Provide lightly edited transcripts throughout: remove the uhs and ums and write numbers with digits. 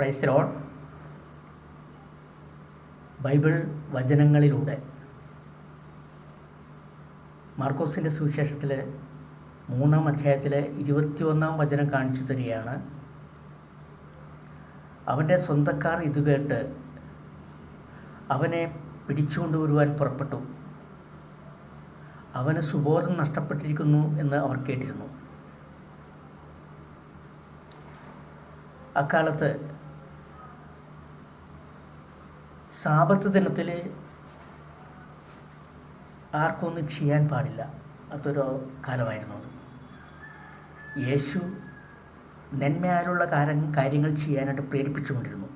Praise the Lord. Bible വചനങ്ങളിലൂടെ മാർക്കോസിൻ്റെ സുവിശേഷത്തിലെ 3-ാം അധ്യായത്തിലെ 21-ാം വചനം കാണിച്ചു തരികയാണ്. അവൻ്റെ സ്വന്തക്കാർ ഇത് കേട്ട് അവനെ പിടിച്ചുകൊണ്ടുവരുവാൻ പുറപ്പെട്ടു. അവന് സുബോധം നഷ്ടപ്പെട്ടിരിക്കുന്നു എന്ന് അവർ കേട്ടിരുന്നു. അക്കാലത്ത് സാബത്ത് ദിനത്തിൽ ആർക്കൊന്നും ചെയ്യാൻ പാടില്ല. അതൊരു കാലമായിരുന്നു അത്. യേശു നന്മയാലുള്ള കാര്യങ്ങൾ ചെയ്യാനായിട്ട് പ്രേരിപ്പിച്ചുകൊണ്ടിരുന്നു.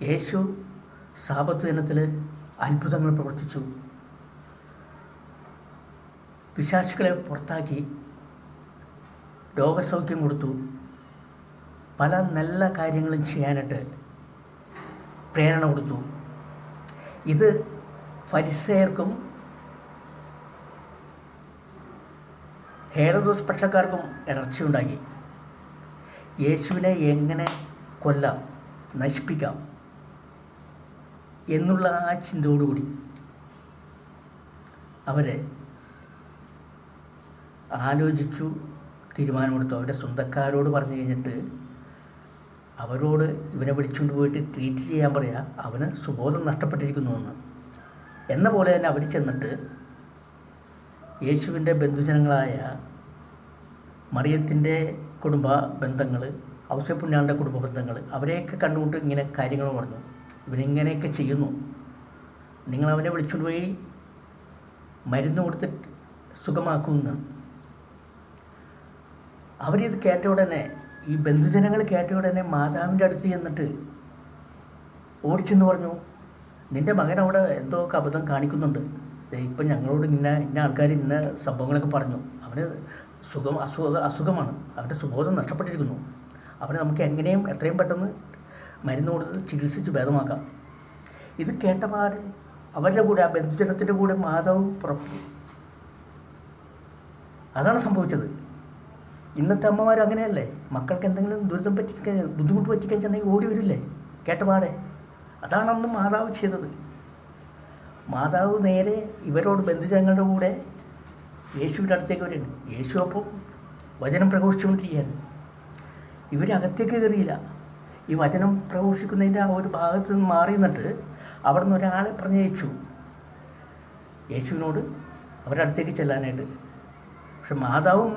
യേശു സാബത്ത് ദിനത്തിൽ അത്ഭുതങ്ങൾ പ്രവർത്തിച്ചു. പിശാചുക്കളെ പുറത്താക്കി രോഗസൗഖ്യം കൊടുത്തു. പല നല്ല കാര്യങ്ങളും ചെയ്യാനായിട്ട് പ്രേരണ കൊടുത്തു. ഇത് ഫരിസേയർക്കും ഹേരോദോസ് പക്ഷക്കാർക്കും ഇടർച്ചയുണ്ടാക്കി. യേശുവിനെ എങ്ങനെ കൊല്ലാം, നശിപ്പിക്കാം എന്നുള്ള ആ ചിന്തയോടുകൂടി അവരെ ആലോചിച്ചു തീരുമാനമെടുത്തു. അവരുടെ സ്വന്തക്കാരോട് പറഞ്ഞു കഴിഞ്ഞിട്ട് അവരോട് ഇവനെ വിളിച്ചുകൊണ്ട് പോയിട്ട് ട്രീറ്റ് ചെയ്യാൻ പറയുക, അവന് സുബോധം നഷ്ടപ്പെട്ടിരിക്കുന്നുവെന്ന്. എന്ന പോലെ തന്നെ അവർ ചെന്നിട്ട് യേശുവിൻ്റെ ബന്ധുജനങ്ങളായ മറിയത്തിൻ്റെ കുടുംബ ബന്ധങ്ങൾ, ഔസേപ്പുണ്യാളുടെ കുടുംബ ബന്ധങ്ങൾ, അവരെയൊക്കെ കണ്ടുകൊണ്ട് ഇങ്ങനെ കാര്യങ്ങൾ പറഞ്ഞു. ഇവനിങ്ങനെയൊക്കെ ചെയ്യുന്നു, നിങ്ങളവനെ വിളിച്ചുകൊണ്ട് പോയി മരുന്ന് കൊടുത്തിട്ട് സുഖമാക്കുമെന്ന്. അവരിത് കേട്ട ഉടനെ, ഈ ബന്ധുജനങ്ങൾ കേട്ട ഉടനെ മാതാവിൻ്റെ അടുത്ത് ചെന്നിട്ട് ഓടിച്ചെന്ന് പറഞ്ഞു, നിൻ്റെ മകൻ അവിടെ എന്തോ അബദ്ധം കാണിക്കുന്നുണ്ട്. ഇപ്പം ഞങ്ങളോട് ഇന്ന ആൾക്കാർ ഇന്ന സംഭവങ്ങളൊക്കെ പറഞ്ഞു. അവന് അസുഖമാണ്, അവൻ്റെ സുബോധം നഷ്ടപ്പെട്ടിരിക്കുന്നു. അവനെ നമുക്ക് എങ്ങനെയും എത്രയും പെട്ടെന്ന് മരുന്ന് കൊടുത്ത് ചികിത്സിച്ച് ഭേദമാക്കാം. ഇത് കേട്ടപാട് അവരുടെ കൂടെ, ആ ബന്ധുജനത്തിൻ്റെ കൂടെ മാതാവ് പുറപ്പെട്ടു. അതാണ് സംഭവിച്ചത്. ഇന്നത്തെ അമ്മമാർ അങ്ങനെയല്ലേ? മക്കൾക്ക് എന്തെങ്കിലും ദുരിതം പറ്റിക്കഴിഞ്ഞാൽ, ബുദ്ധിമുട്ട് പറ്റിക്കഴിഞ്ഞിട്ടുണ്ടെങ്കിൽ ഓടി വരില്ലേ കേട്ടപാടെ? അതാണ് അന്ന് മാതാവ് ചെയ്തത്. മാതാവ് നേരെ ഇവരോട്, ബന്ധുജനങ്ങളുടെ കൂടെ യേശുവിൻ്റെ അടുത്തേക്ക് വരികയാണ്. യേശു അപ്പോൾ വചനം പ്രഘോഷിച്ചുകൊണ്ടിരിക്കുകയായിരുന്നു. ഇവരകത്തേക്ക് കയറിയില്ല. ഈ വചനം പ്രഘോഷിക്കുന്നതിൻ്റെ ആ ഒരു ഭാഗത്ത് നിന്ന് മാറി നിന്നിട്ട് അവിടെ നിന്ന് ഒരാളെ പറഞ്ഞയച്ചു യേശുവിനോട് അവരുടെ അടുത്തേക്ക് ചെല്ലാനായിട്ട്. പക്ഷെ മാതാവും